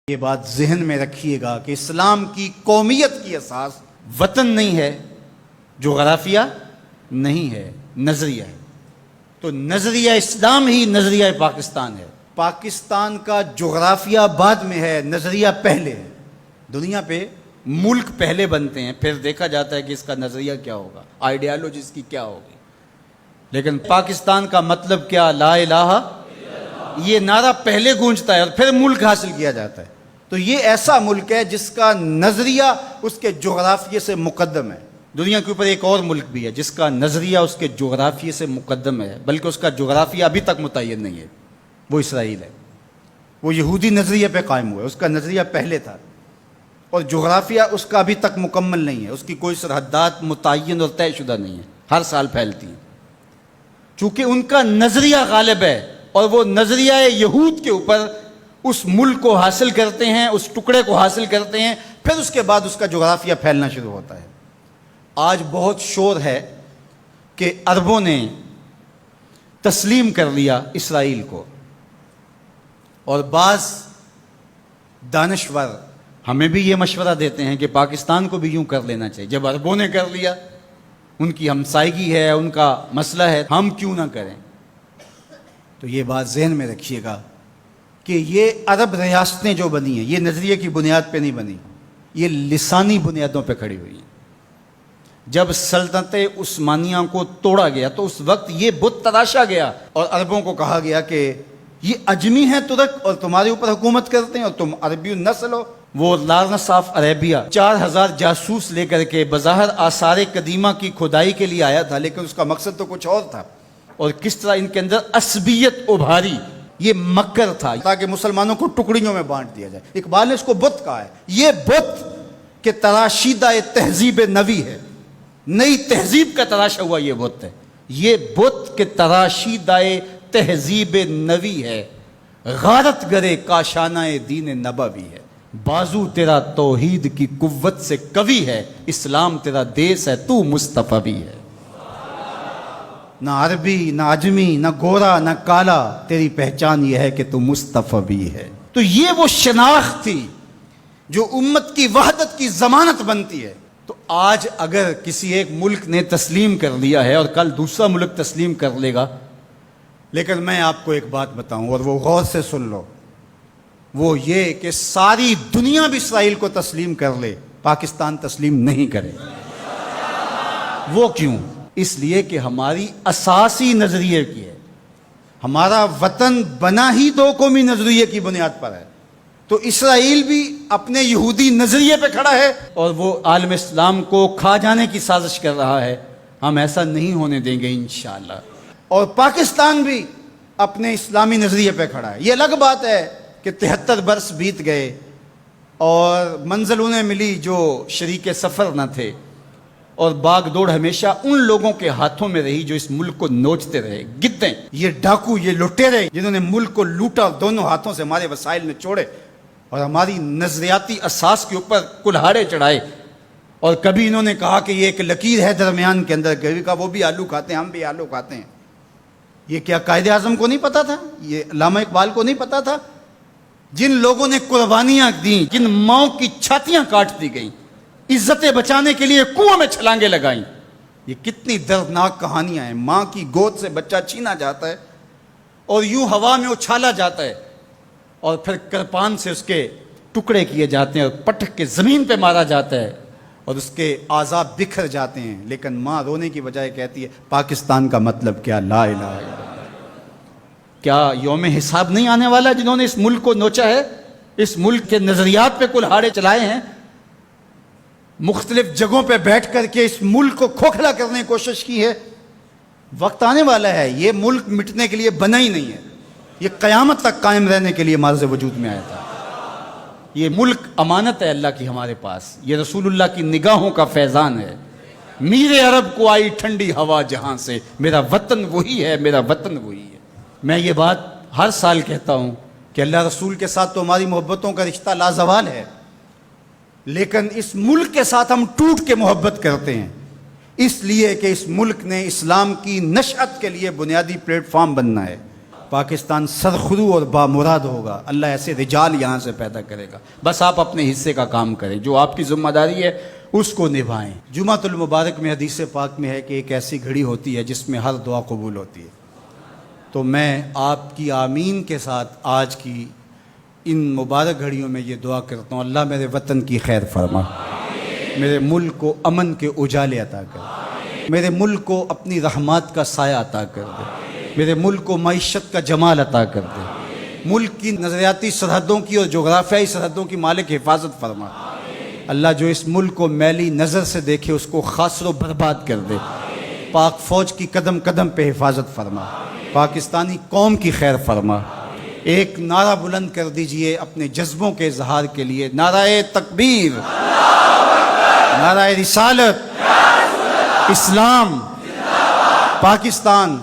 یہ بات ذہن میں رکھیے گا کہ اسلام کی قومیت کی اساس وطن نہیں ہے، جغرافیہ نہیں ہے، نظریہ ہے۔ تو نظریہ اسلام ہی نظریہ پاکستان ہے۔ پاکستان کا جغرافیہ بعد میں ہے، نظریہ پہلے ہے۔ دنیا پہ ملک پہلے بنتے ہیں، پھر دیکھا جاتا ہے کہ اس کا نظریہ کیا ہوگا، آئیڈیالوجی اس کی کیا ہوگی۔ لیکن پاکستان کا مطلب کیا؟ لا الہ، یہ نعرہ پہلے گونجتا ہے اور پھر ملک حاصل کیا جاتا ہے۔ تو یہ ایسا ملک ہے جس کا نظریہ اس کے جغرافیے سے مقدم ہے۔ دنیا کے اوپر ایک اور ملک بھی ہے جس کا نظریہ اس کے جغرافیے سے مقدم ہے، بلکہ اس کا جغرافیہ ابھی تک متعین نہیں ہے، وہ اسرائیل ہے۔ وہ یہودی نظریے پہ قائم ہوا ہے، اس کا نظریہ پہلے تھا، اور جغرافیہ اس کا ابھی تک مکمل نہیں ہے، اس کی کوئی سرحدات متعین اور طے شدہ نہیں ہے، ہر سال پھیلتی ہیں۔ چونکہ ان کا نظریہ غالب ہے اور وہ نظریہ یہود کے اوپر اس ملک کو حاصل کرتے ہیں، اس ٹکڑے کو حاصل کرتے ہیں، پھر اس کے بعد اس کا جغرافیہ پھیلنا شروع ہوتا ہے۔ آج بہت شور ہے کہ عربوں نے تسلیم کر لیا اسرائیل کو، اور بعض دانشور ہمیں بھی یہ مشورہ دیتے ہیں کہ پاکستان کو بھی یوں کر لینا چاہیے۔ جب عربوں نے کر لیا، ان کی ہمسائیگی ہے، ان کا مسئلہ ہے، ہم کیوں نہ کریں؟ تو یہ بات ذہن میں رکھیے گا کہ یہ عرب ریاستیں جو بنی ہیں، یہ نظریے کی بنیاد پہ نہیں بنی، یہ لسانی بنیادوں پہ کھڑی ہوئی ہیں۔ جب سلطنت عثمانیہ کو توڑا گیا تو اس وقت یہ بت تراشا گیا اور عربوں کو کہا گیا کہ یہ اجمی ہیں ترک اور تمہارے اوپر حکومت کرتے ہیں اور تم عربی نسل ہو۔ وہ لارنس آف عربیہ 4000 جاسوس لے کر کے بظاہر آثار قدیمہ کی کھدائی کے لیے آیا تھا، لیکن اس کا مقصد تو کچھ اور تھا، اور کس طرح ان کے اندر عصبیت ابھاری، یہ مکر تھا تاکہ مسلمانوں کو ٹکڑیوں میں بانٹ دیا جائے۔ اقبال نے اس کو بت کہا ہے۔ یہ بت کے تراشیدہ تہذیب نوی ہے، نئی تہذیب کا تراشا ہوا یہ بت ہے۔ یہ بت کے تراشیدہ تہذیب نوی ہے، غارت گرے کاشانہ دین نبوی ہے۔ بازو تیرا توحید کی قوت سے قوی ہے، اسلام تیرا دیس ہے، تو مصطفی ہے۔ نہ عربی، نہ عجمی، نہ گورا، نہ کالا، تیری پہچان یہ ہے کہ تو مصطفی ہے۔ تو یہ وہ شناخت تھی جو امت کی وحدت کی ضمانت بنتی ہے۔ تو آج اگر کسی ایک ملک نے تسلیم کر لیا ہے اور کل دوسرا ملک تسلیم کر لے گا، لیکن میں آپ کو ایک بات بتاؤں اور وہ غور سے سن لو، وہ یہ کہ ساری دنیا بھی اسرائیل کو تسلیم کر لے، پاکستان تسلیم نہیں کرے۔ وہ کیوں؟ اس لیے کہ ہماری اساسی نظریے کی ہے، ہمارا وطن بنا ہی دو قومی نظریے کی بنیاد پر ہے۔ تو اسرائیل بھی اپنے یہودی نظریے پہ کھڑا ہے اور وہ عالم اسلام کو کھا جانے کی سازش کر رہا ہے۔ ہم ایسا نہیں ہونے دیں گے انشاءاللہ۔ اور پاکستان بھی اپنے اسلامی نظریے پہ کھڑا ہے۔ یہ الگ بات ہے کہ 73 برس بیت گئے اور منزل انہیں ملی جو شریک سفر نہ تھے، اور باغ دوڑ ہمیشہ ان لوگوں کے ہاتھوں میں رہی جو اس ملک کو نوچتے رہے۔ گدیں، یہ ڈاکو، یہ لٹیرے جنہوں نے ملک کو لوٹا، دونوں ہاتھوں سے ہمارے وسائل میں چھوڑے اور ہماری نظریاتی اساس کے اوپر کلہاڑے چڑھائے۔ اور کبھی انہوں نے کہا کہ یہ ایک لکیر ہے درمیان کے اندر، کبھی کہا وہ بھی آلو کھاتے ہیں، ہم بھی آلو کھاتے ہیں۔ یہ کیا قائد اعظم کو نہیں پتا تھا؟ یہ علامہ اقبال کو نہیں پتا تھا؟ جن لوگوں نے قربانیاں دیں، جن ماؤں کی چھاتیاں کاٹ دی گئیں، عزتیں بچانے کے لیے کنویں میں چھلانگیں لگائیں، یہ کتنی دردناک کہانیاں ہیں۔ ماں کی گود سے بچہ چھینا جاتا ہے اور یوں ہوا میں اچھالا جاتا ہے، اور پھر کرپان سے اس کے ٹکڑے کیے جاتے ہیں اور پٹک کے زمین پہ مارا جاتا ہے اور اس کے اعضاء بکھر جاتے ہیں، لیکن ماں رونے کی بجائے کہتی ہے پاکستان کا مطلب کیا؟ لا الہ الا اللہ۔ کیا یوم حساب نہیں آنے والا جنہوں نے اس ملک کو نوچا ہے، اس ملک کے نظریات پہ کلہاڑے چلائے ہیں، مختلف جگہوں پہ بیٹھ کر کے اس ملک کو کھوکھلا کرنے کی کوشش کی ہے؟ وقت آنے والا ہے، یہ ملک مٹنے کے لیے بنا ہی نہیں ہے، یہ قیامت تک قائم رہنے کے لیے معرض وجود میں آیا تھا۔ یہ ملک امانت ہے اللہ کی ہمارے پاس، یہ رسول اللہ کی نگاہوں کا فیضان ہے۔ میرے عرب کو آئی ٹھنڈی ہوا جہاں سے، میرا وطن وہی ہے، میرا وطن وہی ہے۔ میں یہ بات ہر سال کہتا ہوں کہ اللہ رسول کے ساتھ تو ہماری محبتوں کا رشتہ لازوال ہے، لیکن اس ملک کے ساتھ ہم ٹوٹ کے محبت کرتے ہیں، اس لیے کہ اس ملک نے اسلام کی نشأت کے لیے بنیادی پلیٹ فارم بننا ہے۔ پاکستان سرخرو اور بامراد ہوگا، اللہ ایسے رجال یہاں سے پیدا کرے گا۔ بس آپ اپنے حصے کا کام کریں، جو آپ کی ذمہ داری ہے اس کو نبھائیں۔ جمعۃ المبارک میں حدیث پاک میں ہے کہ ایک ایسی گھڑی ہوتی ہے جس میں ہر دعا قبول ہوتی ہے۔ تو میں آپ کی آمین کے ساتھ آج کی ان مبارک گھڑیوں میں یہ دعا کرتا ہوں، اللہ میرے وطن کی خیر فرما، میرے ملک کو امن کے اجالے عطا کر دے، میرے ملک کو اپنی رحمات کا سایہ عطا کر دے، میرے ملک کو معیشت کا جمال عطا کر دے، ملک کی نظریاتی سرحدوں کی اور جغرافیائی سرحدوں کی مالک حفاظت فرما۔ اللہ جو اس ملک کو میلی نظر سے دیکھے اس کو خاصر و برباد کر دے۔ پاک فوج کی قدم قدم پہ حفاظت فرما، پاکستانی قوم کی خیر فرما۔ ایک نعرہ بلند کر دیجئے اپنے جذبوں کے اظہار کے لیے، نعرہ تکبیر، نعرہ رسالت، اسلام، پاکستان